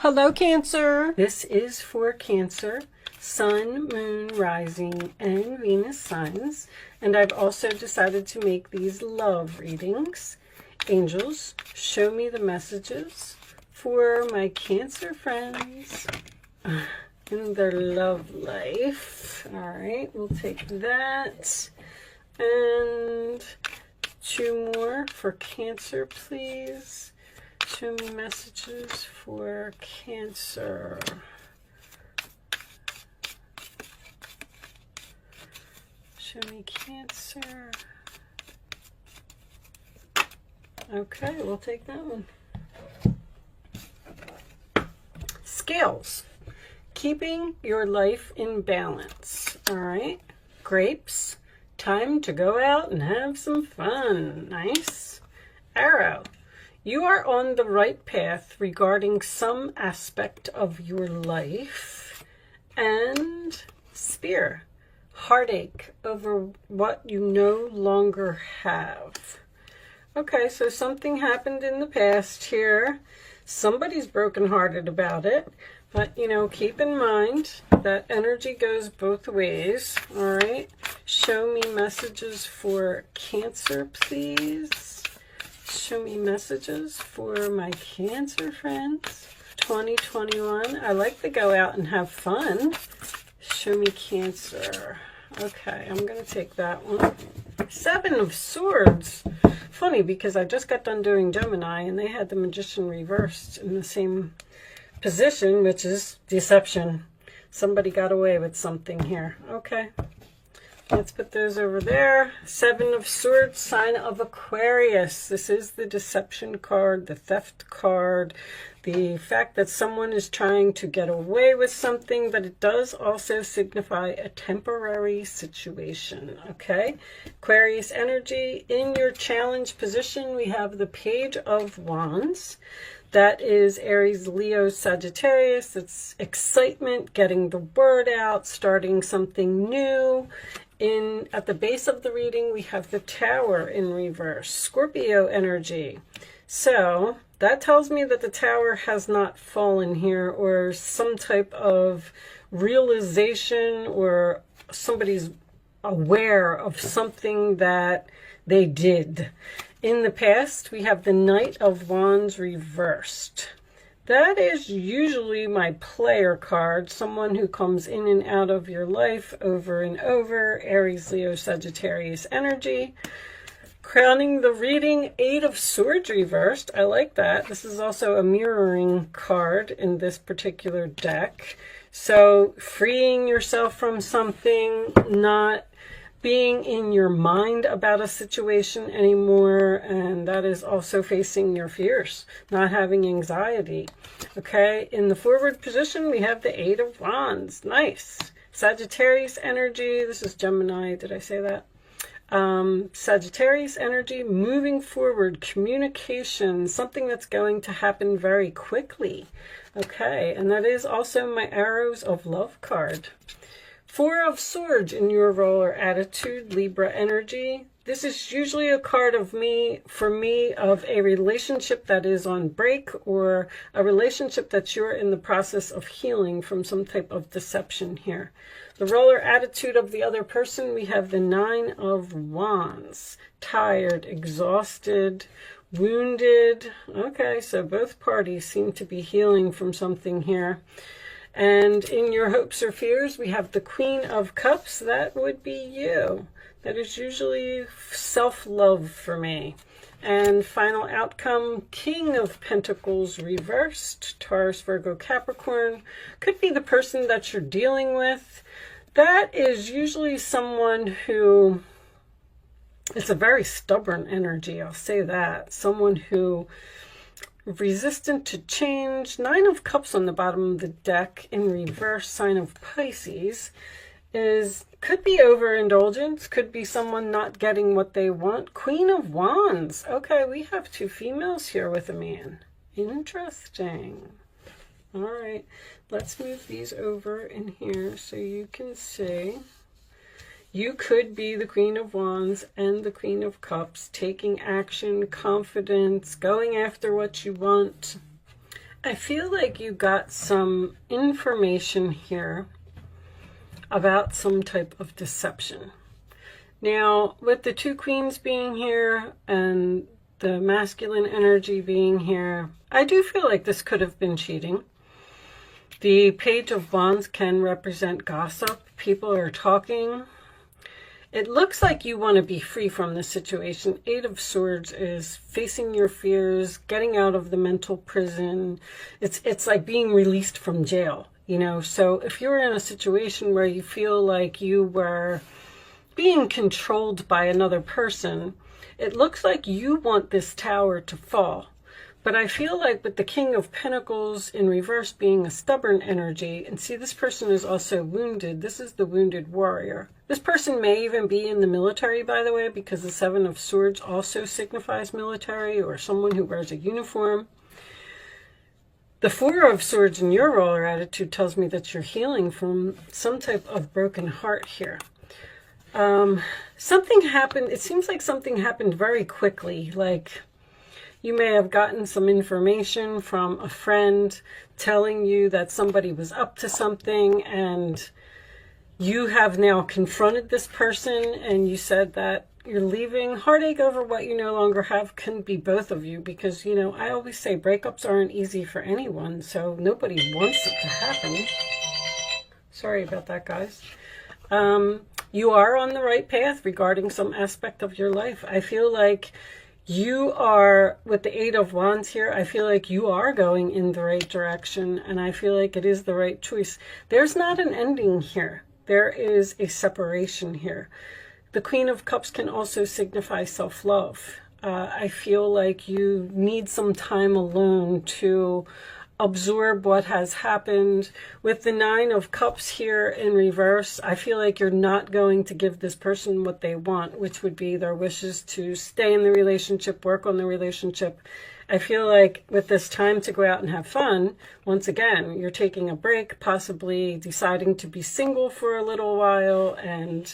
Hello, Cancer. This is for Cancer, Sun, Moon, Rising, and Venus signs. And I've also decided to make these love readings. Angels, show me the messages for my Cancer friends in their love life. All right, we'll take that. And two more for Cancer, please. Show me messages for Cancer. Show me Cancer. Okay, we'll take that one. Scales. Keeping your life in balance. All right. Grapes. Time to go out and have some fun. Nice. Arrow. You are on the right path regarding some aspect of your life. And Spear, heartache over what you no longer have. Okay, so something happened in the past here. Somebody's brokenhearted about it. But, you know, keep in mind that energy goes both ways. All right. Show me messages for Cancer, please. Show me messages for my Cancer friends. 2021. I like to go out and have fun. Show me Cancer. Okay, I'm going to take that one. 7 of Swords. Funny, because I just got done doing Gemini, and they had the Magician reversed in the same position, which is deception. Somebody got away with something here. Okay. Let's put those over there. 7 of Swords, sign of Aquarius. This is the deception card, the theft card, the fact that someone is trying to get away with something, but it does also signify a temporary situation, okay? Aquarius energy. In your challenge position, we have the Page of Wands. That is Aries, Leo, Sagittarius. It's excitement, getting the word out, starting something new. At the base of the reading, we have the Tower in reverse, Scorpio energy. So that tells me that the Tower has not fallen here, or some type of realization, or somebody's aware of something that they did. In the past, we have the Knight of Wands reversed. That is usually my player card, someone who comes in and out of your life over and over. Aries, Leo, Sagittarius energy. Crowning the reading, 8 of Swords reversed. I like that. This is also a mirroring card in this particular deck. So freeing yourself from something, not being in your mind about a situation anymore, and that is also facing your fears, not having anxiety. Okay, in the forward position, we have the 8 of Wands. Nice. Sagittarius energy. This is Gemini. Did I say that? Sagittarius energy, moving forward, communication, something that's going to happen very quickly. Okay, and that is also my Arrows of Love card. 4 of Swords in your role or attitude, Libra energy. This is usually a card of for me, of a relationship that is on break, or a relationship that you're in the process of healing from some type of deception here. The role or attitude of the other person, we have the 9 of Wands. Tired, exhausted, wounded. Okay, so both parties seem to be healing from something here. And in your hopes or fears, we have the Queen of Cups. That would be you. That is usually self-love for me. And final outcome, King of Pentacles reversed. Taurus, Virgo, Capricorn. Could be the person that you're dealing with. That is usually someone who, it's a very stubborn energy, I'll say that. Someone who resistant to change. 9 of Cups on the bottom of the deck in reverse, sign of Pisces, could be overindulgence, could be someone not getting what they want. Queen of Wands. Okay, we have 2 females here with a man. Interesting. All right, let's move these over in here so you can see. You could be the Queen of Wands and the Queen of Cups, taking action, confidence, going after what you want. I feel like you got some information here about some type of deception. Now, with the two queens being here and the masculine energy being here, I do feel like this could have been cheating. The Page of Wands can represent gossip. People are talking. It looks like you want to be free from this situation. Eight of Swords is facing your fears, getting out of the mental prison. It's like being released from jail, you know. So if you're in a situation where you feel like you were being controlled by another person, it looks like you want this tower to fall. But I feel like with the King of Pentacles in reverse being a stubborn energy, and see, this person is also wounded. This is the wounded warrior. This person may even be in the military, by the way, because the Seven of Swords also signifies military or someone who wears a uniform. The Four of Swords in your role or attitude tells me that you're healing from some type of broken heart here. Something happened. It seems like something happened very quickly. Like you may have gotten some information from a friend telling you that somebody was up to something, and you have now confronted this person and you said that you're leaving. Heartache over what you no longer have can be both of you, because, you know, I always say breakups aren't easy for anyone, so nobody wants it to happen. Sorry about that, guys. You are on the right path regarding some aspect of your life. I feel like you are, with the Eight of Wands here, I feel like you are going in the right direction, and I feel like it is the right choice. There's not an ending here. There is a separation here. The Queen of Cups can also signify self-love. I feel like you need some time alone to absorb what has happened. With the Nine of Cups here in reverse, I feel like you're not going to give this person what they want, which would be their wishes to stay in the relationship, work on the relationship. I feel like with this time to go out and have fun, once again, you're taking a break, possibly deciding to be single for a little while, and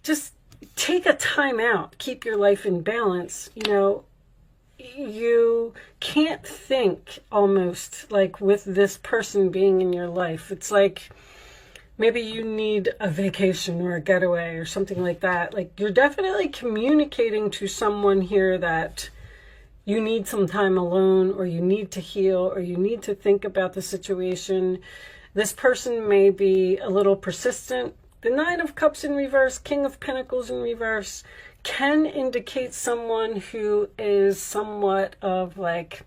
just take a time out, keep your life in balance. You know, you can't think almost like with this person being in your life. It's like maybe you need a vacation or a getaway or something like that. Like you're definitely communicating to someone here that you need some time alone, or you need to heal, or you need to think about the situation. This person may be a little persistent. The Nine of Cups in reverse, King of Pentacles in reverse, can indicate someone who is somewhat of like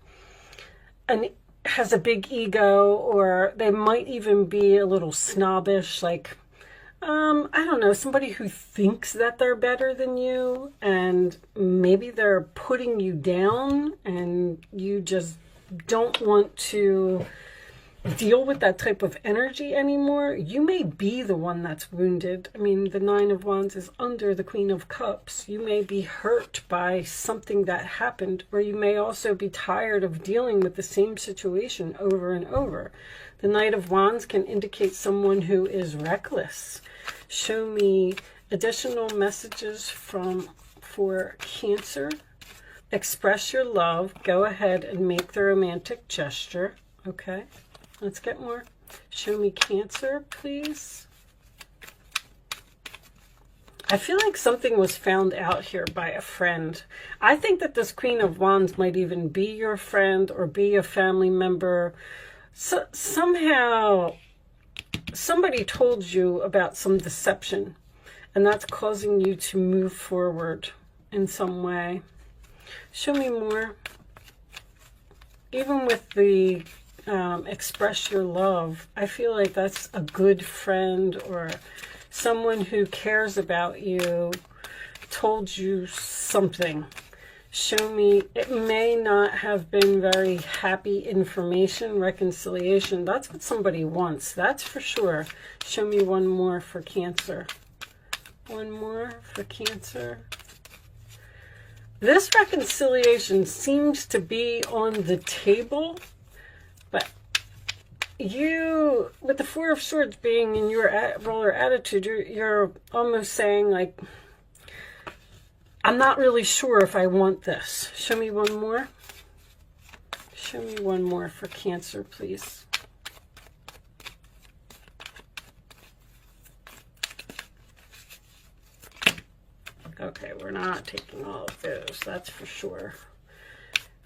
has a big ego, or they might even be a little snobbish, like I don't know, somebody who thinks that they're better than you, and maybe they're putting you down and you just don't want to deal with that type of energy anymore. You may be the one that's wounded. I mean, the Nine of Wands is under the Queen of Cups. You may be hurt by something that happened, or you may also be tired of dealing with the same situation over and over. The Knight of Wands can indicate someone who is reckless. Show me additional messages for Cancer. Express your love. Go ahead and make the romantic gesture. Okay. Let's get more. Show me Cancer, please. I feel like something was found out here by a friend. I think that this Queen of Wands might even be your friend or be a family member. So, somehow, somebody told you about some deception, and that's causing you to move forward in some way. Show me more. Even with the express your love, I feel like that's a good friend or someone who cares about you, told you something. Show me, it may not have been very happy information, reconciliation. That's what somebody wants, that's for sure. Show me one more for Cancer. One more for Cancer. This reconciliation seems to be on the table. But you, with the Four of Swords being in your role or attitude, you're almost saying like, I'm not really sure if I want this. Show me one more. Show me one more for Cancer, please. Okay, we're not taking all of those, that's for sure.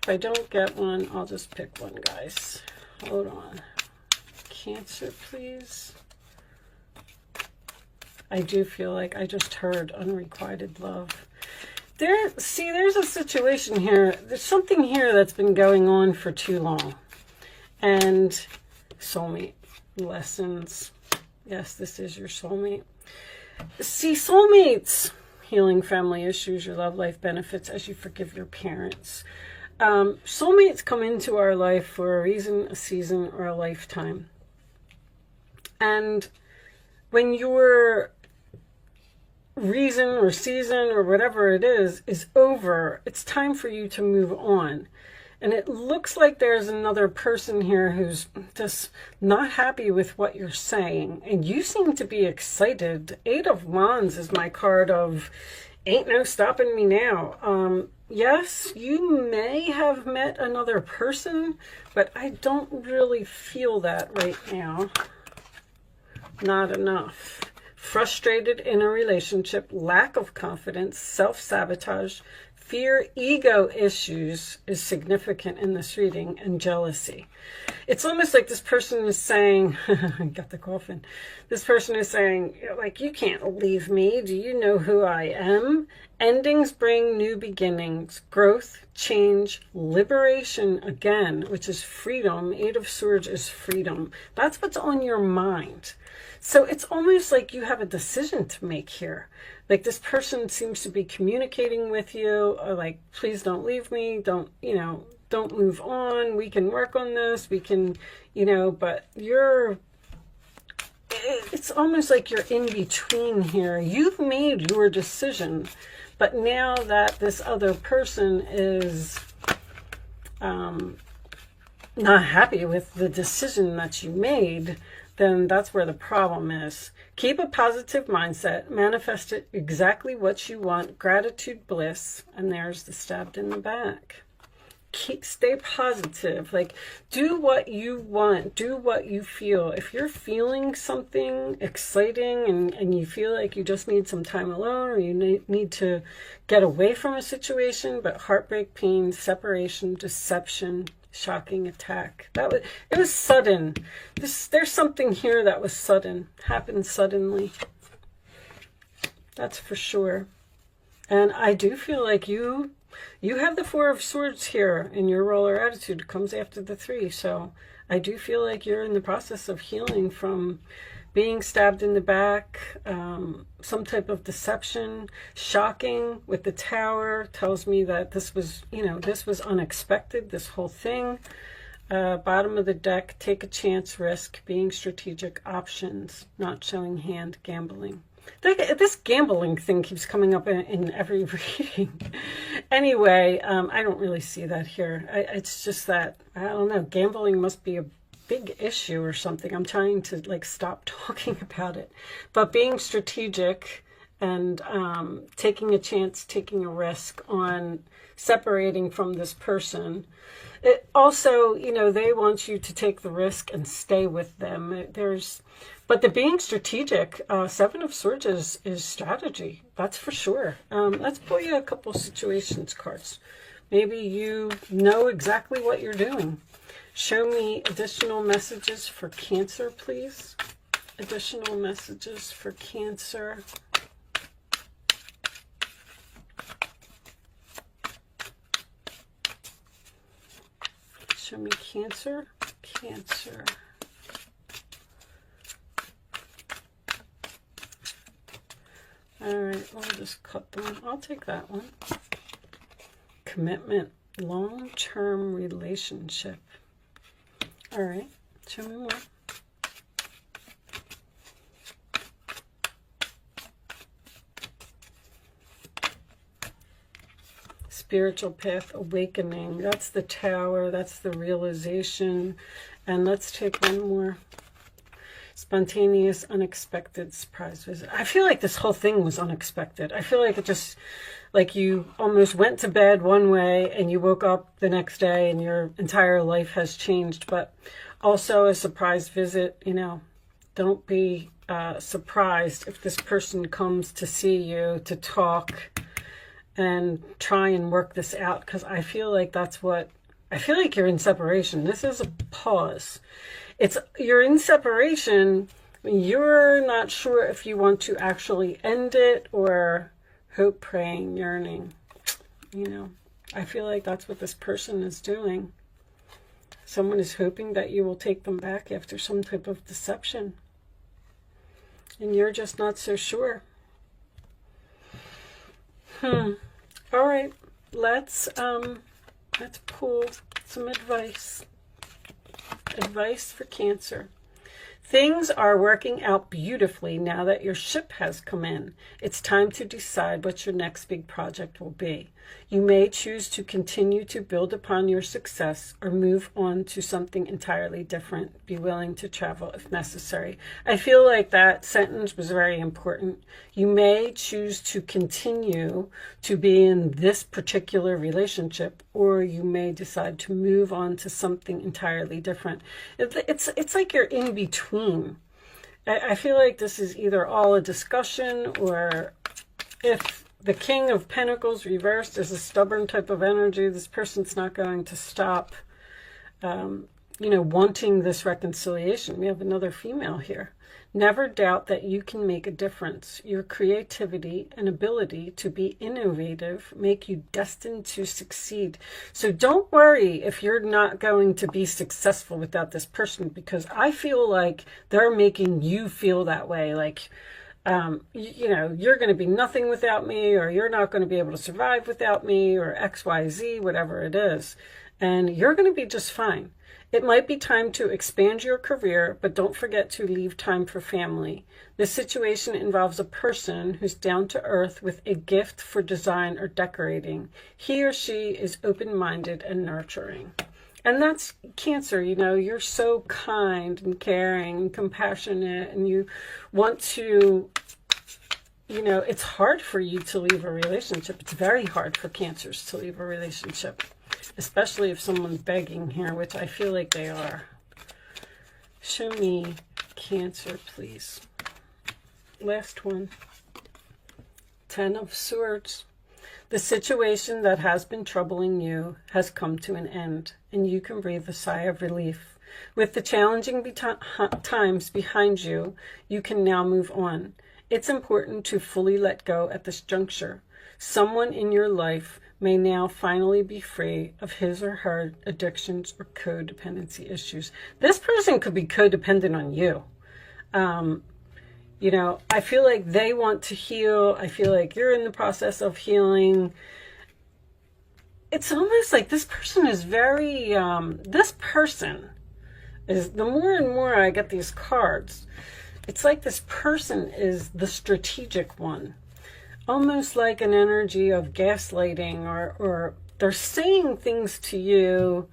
If I don't get one, I'll just pick one, guys. Hold on. Cancer, please. I do feel like I just heard unrequited love. See, there's a situation here. There's something here that's been going on for too long. And soulmate lessons. Yes, this is your soulmate. See, soulmates. Healing family issues, your love life benefits as you forgive your parents. Soulmates come into our life for a reason, a season, or a lifetime. And when your reason or season or whatever it is over, it's time for you to move on. And it looks like there's another person here who's just not happy with what you're saying. And you seem to be excited. 8 of Wands is my card of ain't no stopping me now. Yes, you may have met another person, but I don't really feel that right now. Not enough. Frustrated in a relationship, lack of confidence, self-sabotage, fear, ego issues is significant in this reading, and jealousy. It's almost like this person is saying, I got the coffin. This person is saying, like, you can't leave me. Do you know who I am? Endings bring new beginnings, growth, change, liberation again, which is freedom. 8 of Swords is freedom. That's what's on your mind. So it's almost like you have a decision to make here. Like this person seems to be communicating with you, or like, please don't leave me. Don't move on. We can work on this. We can, but it's almost like you're in between here. You've made your decision, but now that this other person is not happy with the decision that you made, then that's where the problem is. Keep a positive mindset. Manifest it exactly what you want. Gratitude, bliss. And there's the stabbed in the back. Stay positive. Like, do what you want. Do what you feel. If you're feeling something exciting and you feel like you just need some time alone, or you need to get away from a situation, but heartbreak, pain, separation, deception, shocking attack. It was sudden. There's something here that was sudden. Happened suddenly. That's for sure. And I do feel like you have the 4 of Swords here in your roller attitude. It comes after the 3. So I do feel like you're in the process of healing from being stabbed in the back, some type of deception. Shocking with the Tower tells me that this was, this was unexpected, this whole thing. Bottom of the deck, take a chance, risk, being strategic, options, not showing hand, gambling. This gambling thing keeps coming up in every reading. Anyway, I don't really see that here. It's just that, I don't know, gambling must be a big issue or something. I'm trying to stop talking about it. But being strategic and taking a chance, taking a risk on separating from this person. It also, they want you to take the risk and stay with them. But the being strategic, 7 of Swords is strategy. That's for sure. Let's pull you a couple situations cards. Maybe you know exactly what you're doing. Show me additional messages for Cancer, please. Additional messages for Cancer. Show me Cancer. Cancer. All right, I'll just cut them. I'll take that one. Commitment. Long-term relationship. All right, show me more. Spiritual path, awakening. That's the Tower. That's the realization. And let's take one more. Spontaneous, unexpected surprise visit. I feel like this whole thing was unexpected. I feel like it just, like you almost went to bed one way and you woke up the next day and your entire life has changed. But also a surprise visit, you know, don't be surprised if this person comes to see you, to talk and try and work this out. Because I feel like that's what, I feel like you're in separation. This is a pause. You're in separation. You're not sure if you want to actually end it or hope, praying, yearning. You know, I feel like that's what this person is doing. Someone is hoping that you will take them back after some type of deception. And you're just not so sure. All right, let's pull some advice. Advice for Cancer. Things are working out beautifully now that your ship has come in. It's time to decide what your next big project will be. You may choose to continue to build upon your success or move on to something entirely different. Be willing to travel if necessary. I feel like that sentence was very important. You may choose to continue to be in this particular relationship, or you may decide to move on to something entirely different. It's like you're in between. I feel like this is either all a discussion, or if the King of Pentacles reversed is a stubborn type of energy, this person's not going to stop, wanting this reconciliation. We have another female here. Never doubt that you can make a difference. Your creativity and ability to be innovative make you destined to succeed. So don't worry if you're not going to be successful without this person, because I feel like they're making you feel that way. Like, you're going to be nothing without me, or you're not going to be able to survive without me, or XYZ, whatever it is. And you're going to be just fine. It might be time to expand your career, but don't forget to leave time for family. This situation involves a person who's down to earth with a gift for design or decorating. He or she is open-minded and nurturing. And that's Cancer. You're so kind and caring and compassionate, and you want to, it's hard for you to leave a relationship. It's very hard for Cancers to leave a relationship, especially if someone's begging here, which I feel like they are. Show me Cancer, please. Last one. 10 of Swords. The situation that has been troubling you has come to an end, and you can breathe a sigh of relief. With the challenging times behind you, you can now move on. It's important to fully let go at this juncture. Someone in your life may now finally be free of his or her addictions or codependency issues. This person could be codependent on you. I feel like they want to heal. I feel like you're in the process of healing. It's almost like this person is very, the more and more I get these cards, it's like this person is the strategic one. Almost like an energy of gaslighting, or they're saying things to you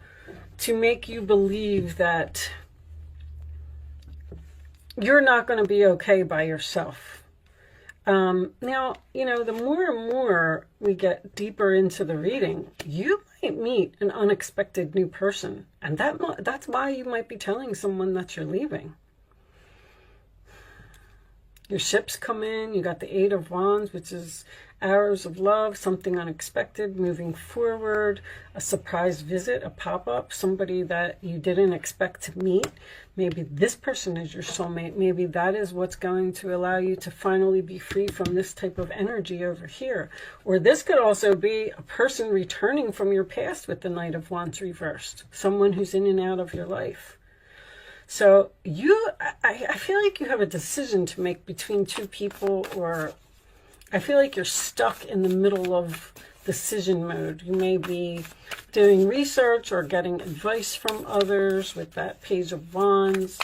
to make you believe that you're not going to be okay by yourself. Now, the more and more we get deeper into the reading, you might meet an unexpected new person. And that's why you might be telling someone that you're leaving. Your ships come in, you got the 8 of Wands, which is arrows of love, something unexpected, moving forward, a surprise visit, a pop-up, somebody that you didn't expect to meet. Maybe this person is your soulmate. Maybe that is what's going to allow you to finally be free from this type of energy over here. Or this could also be a person returning from your past with the Knight of Wands reversed, someone who's in and out of your life. So I feel like you have a decision to make between two people, or I feel like you're stuck in the middle of decision mode. You may be doing research or getting advice from others with that Page of Wands.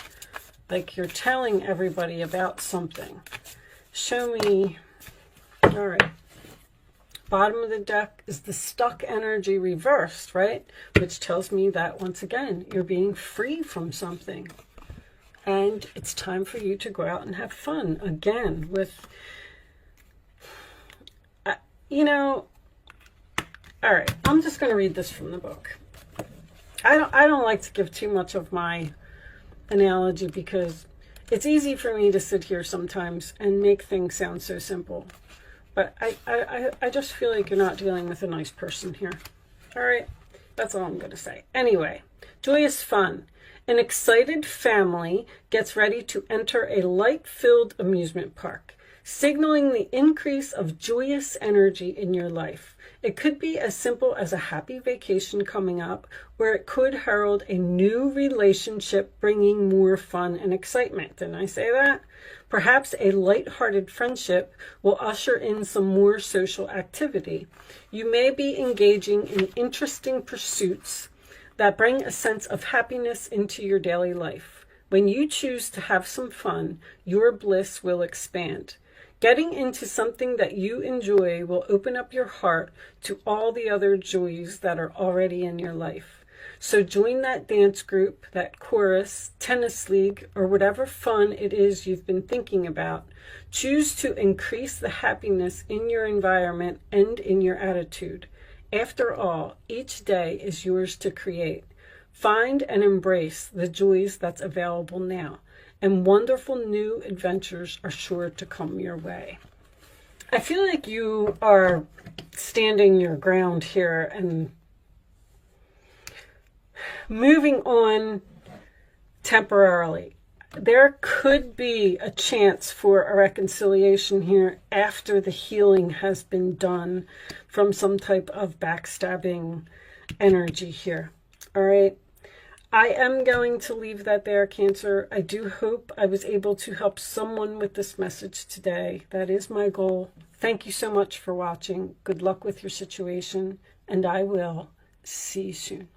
Like you're telling everybody about something. Show me. All right. Bottom of the deck is the stuck energy reversed, right? Which tells me that, once again, you're being free from something. And it's time for you to go out and have fun again with, you know, all right, I'm just going to read this from the book. I don't like to give too much of my analogy because it's easy for me to sit here sometimes and make things sound so simple. But I just feel like you're not dealing with a nice person here. All right, that's all I'm going to say. Anyway, joyous fun. An excited family gets ready to enter a light-filled amusement park, signaling the increase of joyous energy in your life. It could be as simple as a happy vacation coming up, or it could herald a new relationship bringing more fun and excitement. Didn't I say that? Perhaps a light-hearted friendship will usher in some more social activity. You may be engaging in interesting pursuits that bring a sense of happiness into your daily life. When you choose to have some fun, your bliss will expand. Getting into something that you enjoy will open up your heart to all the other joys that are already in your life. So join that dance group, that chorus, tennis league, or whatever fun it is you've been thinking about. Choose to increase the happiness in your environment and in your attitude. After all, each day is yours to create. Find and embrace the joys that's available now, and wonderful new adventures are sure to come your way. I feel like you are standing your ground here and moving on temporarily. There could be a chance for a reconciliation here after the healing has been done from some type of backstabbing energy here. All right. I am going to leave that there, Cancer. I do hope I was able to help someone with this message today. That is my goal. Thank you so much for watching. Good luck with your situation, and I will see you soon.